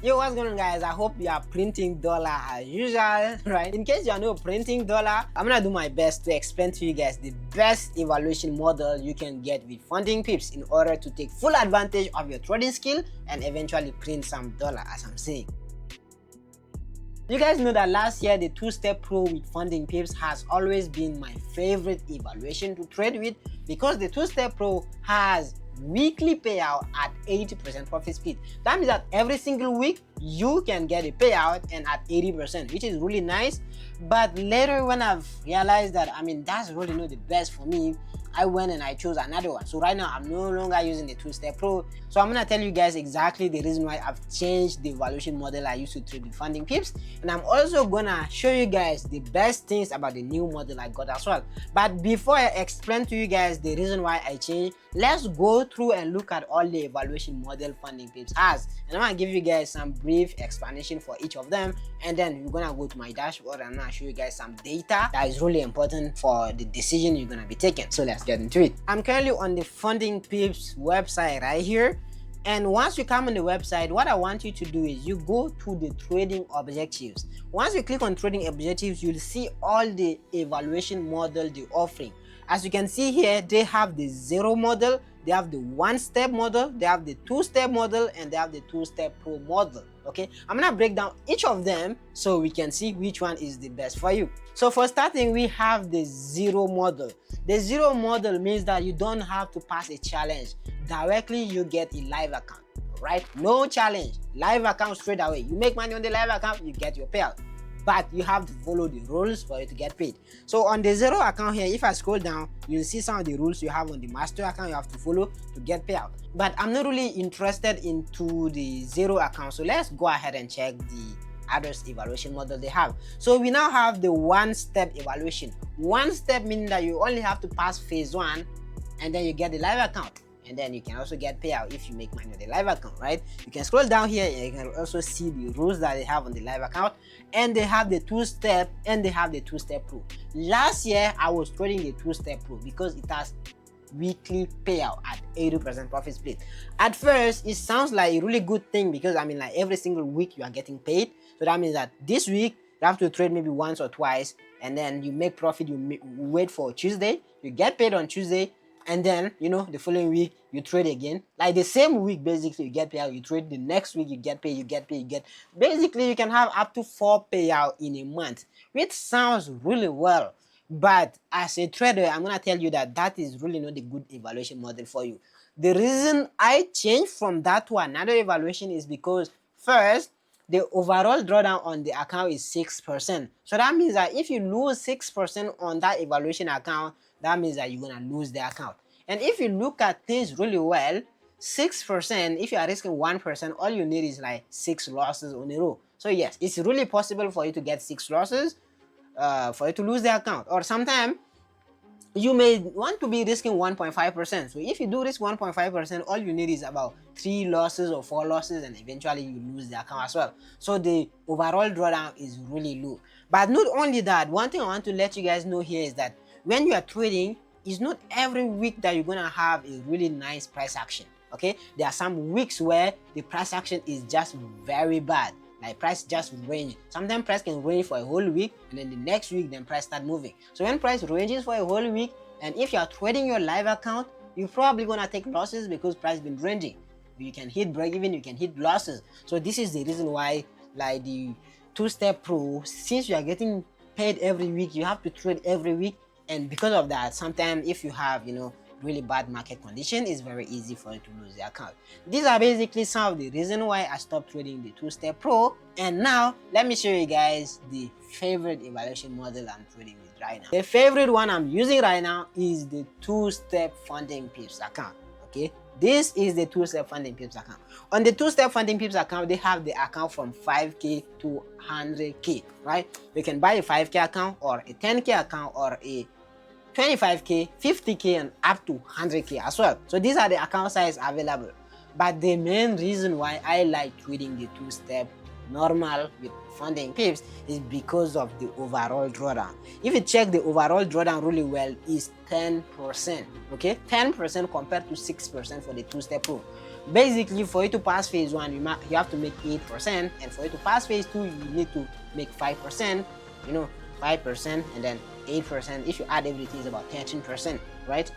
Yo, what's going on, guys? I hope you are printing dollar as usual, right? In case you are not printing dollar, I'm gonna do my best to explain to you guys the best evaluation model you can get with FundingPips in order to take full advantage of your trading skill and eventually print some dollar, as I'm saying. You guys know that last year the two-step pro with FundingPips has always been my favorite evaluation to trade with because the two-step pro has weekly payout at 80% profit split. That means that every single week you can get a payout and at 80%, which is really nice. But later when I've realized that that's really not the best for me, I went and I chose another one. So right now I'm no longer using the two-step pro. So I'm gonna tell you guys exactly the reason why I've changed the evaluation model I used to trade with FundingPips, and I'm also gonna show you guys the best things about the new model I got as well. But before I explain to you guys the reason why I changed, let's go through and look at all the evaluation model FundingPips has, and I'm gonna give you guys some brief explanation for each of them, and then we're gonna go to my dashboard and I'm gonna show you guys some data that is really important for the decision you're gonna be taking. So let's get into it. I'm currently on the FundingPips website right here, and once you come on the website, what I want you to do is you go to the trading objectives. Once you click on trading objectives, you'll see all the evaluation model they're offering. As you can see here, they have the zero model, they have the one-step model, they have the two-step model, and they have the two-step pro model. Okay, I'm gonna break down each of them so we can see which one is the best for you. So for starting, we have the zero model. The zero model means that you don't have to pass a challenge. Directly you get a live account, right? No challenge, live account straight away. You make money on the live account, you get your payout, but you have to follow the rules for you to get paid. So on the zero account here, if I scroll down, you'll see some of the rules you have on the master account you have to follow to get payout. But I'm not really interested into the zero account, so let's go ahead and check the others evaluation model they have. So we now have the one-step evaluation. One step meaning that you only have to pass phase one and then you get the live account, and then you can also get payout if you make money on the live account, right? You can scroll down here and you can also see the rules that they have on the live account, and they have the two-step and they have the two-step pro. Last year I was trading the two-step pro because it has weekly payout at 80% profit split. At first it sounds like a really good thing because like every single week you are getting paid. So that means that this week you have to trade maybe once or twice, and then you make profit. You wait for Tuesday, you get paid on Tuesday, and then the following week you trade again, like the same week. Basically you get payout, you trade the next week, you get paid, basically you can have up to 4 payout in a month, which sounds really well. But as a trader, I'm gonna tell you that that is really not a good evaluation model for you. The reason I changed from that to another evaluation is because first, the overall drawdown on the account is 6%. So that means that if you lose 6% on that evaluation account, that means that you're gonna lose the account. And if you look at things really well, 6%, if you are risking 1%, all you need is like 6 losses on a row. So yes, it's really possible for you to get 6 losses, for you to lose the account. Or sometimes you may want to be risking 1.5%. So if you do risk 1.5%, all you need is about 3 losses or 4 losses, and eventually you lose the account as well. So the overall drawdown is really low. But not only that, one thing I want to let you guys know here is that when you are trading, it's not every week that you're gonna have a really nice price action. Okay, there are some weeks where the price action is just very bad, like price just range. Sometimes price can range for a whole week, and then the next week then price start moving. So when price ranges for a whole week, and if you are trading your live account, you're probably gonna take losses because price been ranging. You can hit break even, you can hit losses. So this is the reason why, like the two-step pro, since you are getting paid every week, you have to trade every week. And because of that, sometimes if you have really bad market condition, it's very easy for you to lose the account. These are basically some of the reasons why I stopped trading the two-step pro. And now let me show you guys the favorite evaluation model I'm trading with right now. The favorite one I'm using right now is the two-step FundingPips account. Okay, this is the two-step FundingPips account. On the two-step FundingPips account, they have the account from 5k to 100k, right? You can buy a 5k account or a 10k account or a 25k, 50k, and up to 100k as well. So these are the account size available. But the main reason why I like trading the two-step normal with FundingPips is because of the overall drawdown. If you check the overall drawdown really well, is 10%. Okay, 10% compared to 6% for the two-step pro. Basically, for you to pass phase 1, you have to make 8%, and for you to pass phase 2, you need to make 5%, 5%, and then 8%. If you add everything, it's about 13%, right?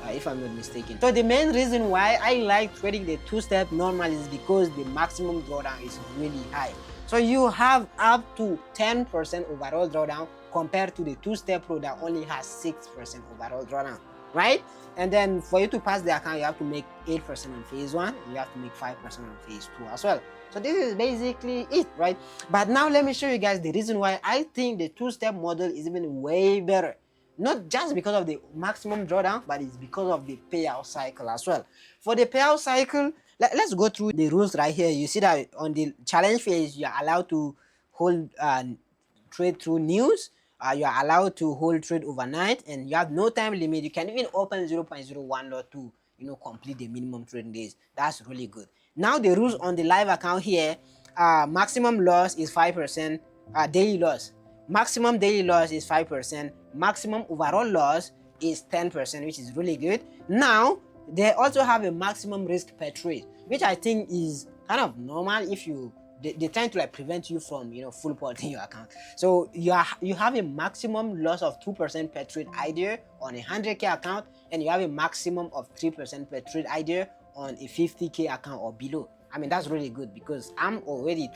If I'm not mistaken. So the main reason why I like trading the two-step normal is because the maximum drawdown is really high. So you have up to 10% overall drawdown compared to the two-step pro that only has 6% overall drawdown, right? And then for you to pass the account, you have to make 8% on phase 1, and you have to make 5% on phase 2 as well. So this is basically it, right? But now let me show you guys the reason why I think the two-step model is even way better. Not just because of the maximum drawdown, but it's because of the payout cycle as well. For the payout cycle, let's go through the rules right here. You see that on the challenge phase, you are allowed to hold trade through news. You are allowed to hold trade overnight, and you have no time limit. You can even open 0.01 lot to complete the minimum trading days. That's really good. Now the rules on the live account here, maximum loss is 5%, daily loss. Maximum daily loss is 5%. Maximum overall loss is 10%, which is really good. Now they also have a maximum risk per trade, which I think is kind of normal if they're trying to like prevent you from full potting your account. So you have a maximum loss of 2% per trade idea on a 100k account, and you have a maximum of 3% per trade idea on a 50k account or below. I mean, that's really good because I'm already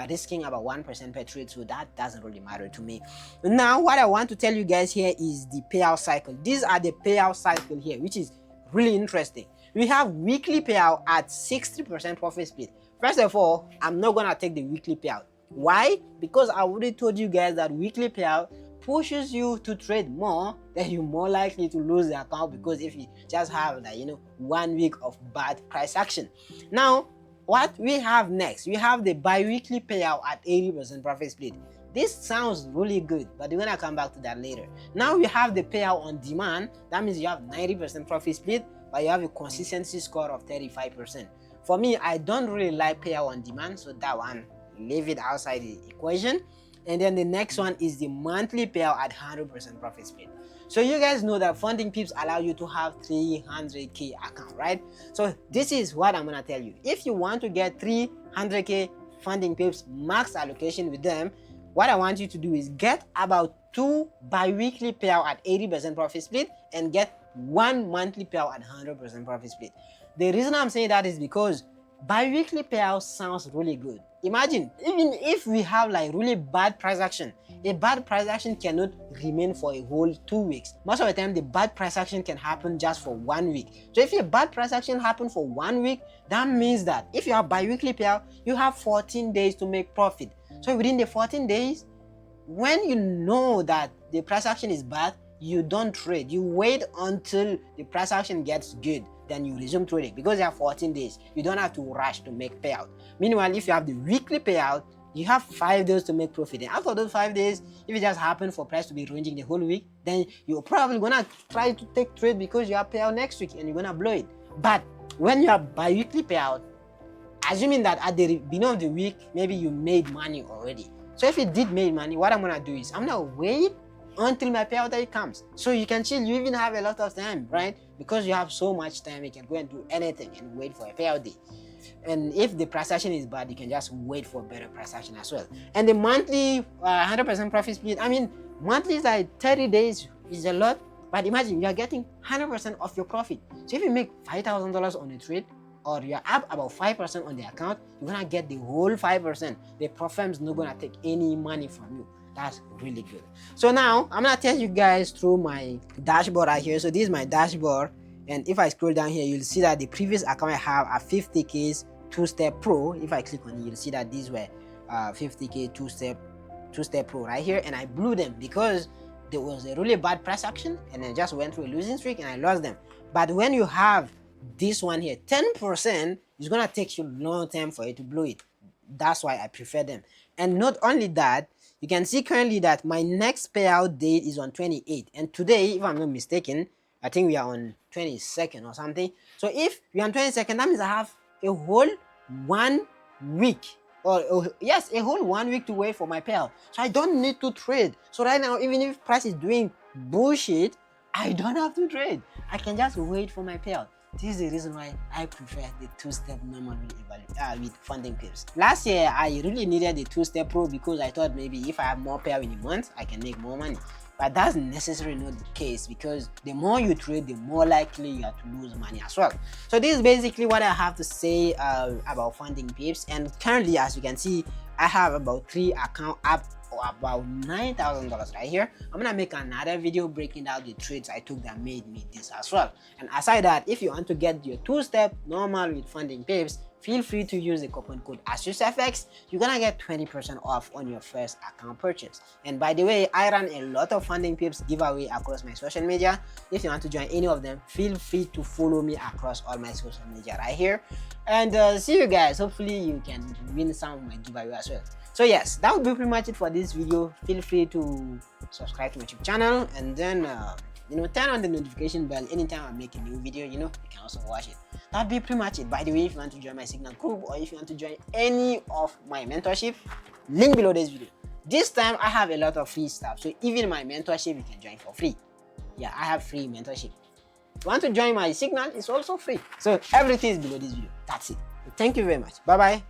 risking about 1% per trade, so that doesn't really matter to me. Now, what I want to tell you guys here is the payout cycle. These are the payout cycle here, which is really interesting. We have weekly payout at 60% profit split. First of all, I'm not gonna take the weekly payout. Why? Because I already told you guys that weekly payout pushes you to trade more, then you're more likely to lose the account, because if you just have that 1 week of bad price action. Now, what we have next, we have the bi-weekly payout at 80% profit split. This sounds really good, but we're gonna come back to that later. Now we have the payout on demand. That means you have 90% profit split, but you have a consistency score of 35%. For me, I don't really like payout on demand, so that one, leave it outside the equation. And then the next one is the monthly payout at 100% profit split. So you guys know that FundingPips allow you to have 300k account, right? So this is what I'm gonna tell you. If you want to get 300k FundingPips max allocation with them, what I want you to do is get about 2 bi-weekly payout at 80% profit split and get 1 monthly payout at 100% profit split. The reason I'm saying that is because bi-weekly payout sounds really good. Imagine, even if we have like really bad price action, a bad price action cannot remain for a whole 2 weeks. Most of the time, the bad price action can happen just for 1 week. So if a bad price action happens for 1 week, that means that if you have bi-weekly payout, you have 14 days to make profit. So within the 14 days, when you know that the price action is bad, you don't trade. You wait until the price action gets good, then you resume trading, because you have 14 days. You don't have to rush to make payout. Meanwhile, if you have the weekly payout, you have 5 days to make profit. And after those 5 days, if it just happens for price to be ranging the whole week, then you're probably gonna try to take trade because you have payout next week and you're gonna blow it. But when you have bi-weekly payout, assuming that at the beginning of the week, maybe you made money already. So if you did make money, what I'm gonna do is I'm gonna wait until my payout day comes. So you can chill, you even have a lot of time, right? Because you have so much time, you can go and do anything and wait for a payout day. And if the price action is bad, you can just wait for a better price action as well. And the monthly 100% profit split, I mean, monthly is like 30 days is a lot, but imagine you are getting 100% of your profit. So if you make $5,000 on a trade, or you're up about 5% on the account, you're gonna get the whole 5%. The prof firm is not gonna take any money from you. That's really good. So now I'm gonna tell you guys through my dashboard right here. So this is my dashboard, and if I scroll down here, you'll see that the previous account I have are 50k two-step pro. If I click on it, you'll see that these were 50k two-step pro right here, and I blew them because there was a really bad price action, and I just went through a losing streak and I lost them. But when you have this one here, 10%, is gonna take you a long time for you to blow it. That's why I prefer them. And not only that, you can see currently that my next payout date is on 28th, and today, if I'm not mistaken, I think we are on 22nd or something. So if we're on 22nd, that means I have a whole 1 week, or yes, a whole 1 week to wait for my payout. So I don't need to trade. So right now, even if price is doing bullshit, I don't have to trade. I can just wait for my payout. This is the reason why I prefer the two-step normal with FundingPips. Last year, I really needed the two-step pro because I thought maybe if I have more payout in a month, I can make more money. But that's necessarily not the case, because the more you trade, the more likely you are to lose money as well. So this is basically what I have to say about FundingPips. And currently, as you can see, I have about 3 accounts up, or about $9,000 right here. I'm gonna make another video breaking down the trades I took that made me this as well. And aside that, if you want to get your two-step normal with FundingPips, feel free to use the coupon code AstuceFX. You're gonna get 20% off on your first account purchase. And by the way, I run a lot of FundingPips giveaway across my social media. If you want to join any of them, feel free to follow me across all my social media right here. And see you guys. Hopefully you can win some of my giveaway as well. So yes, that would be pretty much it for this video. Feel free to subscribe to my YouTube channel, and then turn on the notification bell. Anytime I make a new video, you can also watch it. That'd be pretty much it. By the way, if you want to join my Signal group, or if you want to join any of my mentorship, link below this video. This time I have a lot of free stuff, so even my mentorship you can join for free. Yeah, I have free mentorship. If you want to join my Signal, it's also free. So everything is below this video. That's it. Thank you very much. Bye bye.